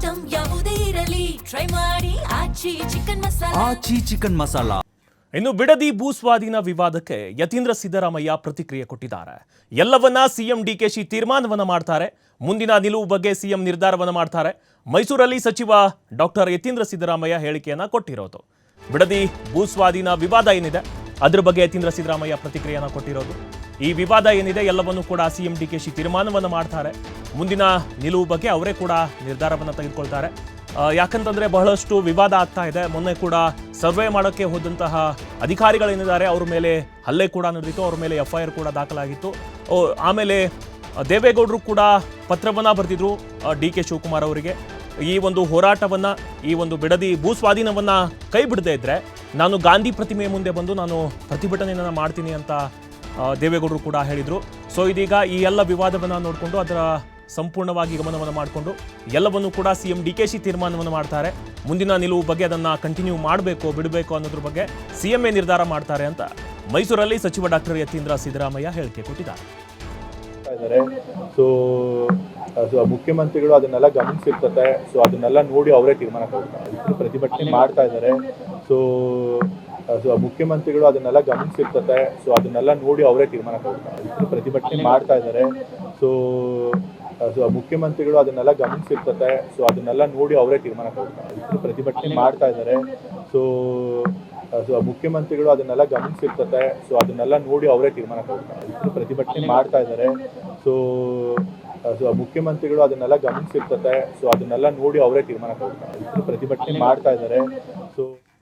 Item ಯಾವುದೇ ಇರಲಿ try ಮಾಡಿ ಆಚಿ ಚಿಕನ್ ಮಸಾಲಾ. ಇನ್ನು ಬಿಡದಿ ಭೂಸ್ವಾಧೀನ ವಿವಾದಕ್ಕೆ ಯತೀಂದ್ರ ಸಿದ್ದರಾಮಯ್ಯ ಪ್ರತಿಕ್ರಿಯೆ ಕೊಟ್ಟಿದ್ದಾರೆ. ಎಲ್ಲವನ್ನ ಸಿಎಂ ಡಿಕೆಶಿ ತೀರ್ಮಾನವನ್ನ ಮಾಡ್ತಾರೆ, ಮುಂದಿನ ನಿಲುವು ಬಗ್ಗೆ ಸಿಎಂ ನಿರ್ಧಾರವನ್ನ ಮಾಡ್ತಾರೆ. ಮೈಸೂರಲ್ಲಿ ಸಚಿವ ಡಾಕ್ಟರ್ ಯತೀಂದ್ರ ಸಿದ್ದರಾಮಯ್ಯ ಹೇಳಿಕೆಯನ್ನ ಕೊಟ್ಟಿರೋದು. ಬಿಡದಿ ಭೂಸ್ವಾಧೀನ ವಿವಾದ ಏನಿದೆ ಅದ್ರ ಬಗ್ಗೆ ಯತೀಂದ್ರ ಸಿದ್ದರಾಮಯ್ಯ ಪ್ರತಿಕ್ರಿಯೆಯನ್ನ ಕೊಟ್ಟಿರೋದು. ಈ ವಿವಾದ ಏನಿದೆ ಎಲ್ಲವನ್ನೂ ಕೂಡ ಸಿಎಂ ಡಿಕೆಶಿ ತೀರ್ಮಾನವನ್ನ ಮಾಡ್ತಾರೆ, ಮುಂದಿನ ನಿಲುವು ಬಗ್ಗೆ ಅವರೇ ಕೂಡ ನಿರ್ಧಾರವನ್ನ ತೆಗೆದುಕೊಳ್ತಾರೆ. ಯಾಕಂತಂದ್ರೆ ಬಹಳಷ್ಟು ವಿವಾದ ಆಗ್ತಾ ಇದೆ. ಮೊನ್ನೆ ಕೂಡ ಸರ್ವೆ ಮಾಡೋಕ್ಕೆ ಹೋದಂತಹ ಅಧಿಕಾರಿಗಳೇನಿದ್ದಾರೆ ಅವ್ರ ಮೇಲೆ ಹಲ್ಲೆ ಕೂಡ ನಡೆದಿತ್ತು, ಅವ್ರ ಮೇಲೆ FIR ಕೂಡ ದಾಖಲಾಗಿತ್ತು. ಆಮೇಲೆ ದೇವೇಗೌಡರು ಕೂಡ ಪತ್ರವನ್ನ ಬರೆದಿದ್ರು DK ಶಿವಕುಮಾರ್ ಅವರಿಗೆ. ಈ ಒಂದು ಹೋರಾಟವನ್ನ, ಈ ಒಂದು ಬಿಡದಿ ಭೂಸ್ವಾಧೀನವನ್ನ ಕೈ ಬಿಡದೇ ಇದ್ರೆ ನಾನು ಗಾಂಧಿ ಪ್ರತಿಮೆ ಮುಂದೆ ಬಂದು ನಾನು ಪ್ರತಿಭಟನೆಯನ್ನ ಮಾಡ್ತೀನಿ ಅಂತ ದೇವೇಗೌಡರು ಕೂಡ ಹೇಳಿದ್ರು. ಸೊ ಇದೀಗ ಈ ಎಲ್ಲ ವಿವಾದವನ್ನ ನೋಡಿಕೊಂಡು ಅದರ ಸಂಪೂರ್ಣವಾಗಿ ಗಮನವನ್ನು ಮಾಡಿಕೊಂಡು ಎಲ್ಲವನ್ನೂ ಕೂಡ ಸಿಎಂ ಡಿಕೆಶಿ ತೀರ್ಮಾನವನ್ನು ಮಾಡ್ತಾರೆ. ಮುಂದಿನ ನಿಲುವು ಬಗ್ಗೆ ಅದನ್ನು ಕಂಟಿನ್ಯೂ ಮಾಡಬೇಕು ಬಿಡಬೇಕು ಅನ್ನೋದ್ರ ಬಗ್ಗೆ ಸಿಎಂఏ ನಿರ್ಧಾರ ಮಾಡ್ತಾರೆ ಅಂತ ಮೈಸೂರಲ್ಲಿ ಸಚಿವ ಡಾಕ್ಟರ್ ಯತೀಂದ್ರ ಸಿದ್ದರಾಮಯ್ಯ ಹೇಳಿಕೆ ಕೊಟ್ಟಿದ್ದಾರೆ. ಸೊ ಮುಖ್ಯಮಂತ್ರಿಗಳು ಅದನ್ನೆಲ್ಲ ಗಮನಿಸಿರ್ತಾರೆ. ಸೊ ಅದನ್ನೆಲ್ಲ ನೋಡಿ ಅವರೇ ತೀರ್ಮಾನ ಕೊಡ್ತಾರೆ. ಪ್ರತಿಭಟನೆ ಮಾಡ್ತಾ ಇದ್ದಾರೆ. ಸೊ ಮುಖ್ಯಮಂತ್ರಿಗಳು ಅದನ್ನೆಲ್ಲ ಗಮನಿಸಿರ್ತಾರೆ. ಸೊ ಅದನ್ನೆಲ್ಲ ನೋಡಿ ಅವರೇ ತೀರ್ಮಾನ ಕೊಡ್ತಾರೆ. ಪ್ರತಿಭಟನೆ ಮಾಡ್ತಾ ಇದ್ದಾರೆ. ಸೊ ಮುಖ್ಯಮಂತ್ರಿಗಳು ಅದನ್ನೆಲ್ಲ ಗಮನಿಸಿರ್ತಾರೆ. ಸೊ ಅದನ್ನೆಲ್ಲ ನೋಡಿ ಅವರೇ ತೀರ್ಮಾನ ಕೊಡ್ತಾರೆ. ಪ್ರತಿಭಟನೆ ಮಾಡ್ತಾ ಇದ್ದಾರೆ. ಸೊ ಮುಖ್ಯಮಂತ್ರಿಗಳು ಅದನ್ನೆಲ್ಲ ಗಮನಿಸಿರ್ತಾರೆ. ಸೊ ಅದನ್ನೆಲ್ಲ ನೋಡಿ ಅವರೇ ತೀರ್ಮಾನ ಕೊಡ್ತಾರೆ. ಪ್ರತಿಭಟನೆ ಮಾಡ್ತಾ ಇದ್ದಾರೆ. ಸೊ ಮುಖ್ಯಮಂತ್ರಿಗಳು ಅದನ್ನೆಲ್ಲ ಗಮನಿಸಿರ್ತಾರೆ. ಸೊ ಅದನ್ನೆಲ್ಲ ನೋಡಿ ಅವರೇ ತೀರ್ಮಾನ ಕೊಡ್ತಾರೆ. ಪ್ರತಿಭಟನೆ ಮಾಡ್ತಾ ಇದ್ದಾರೆ.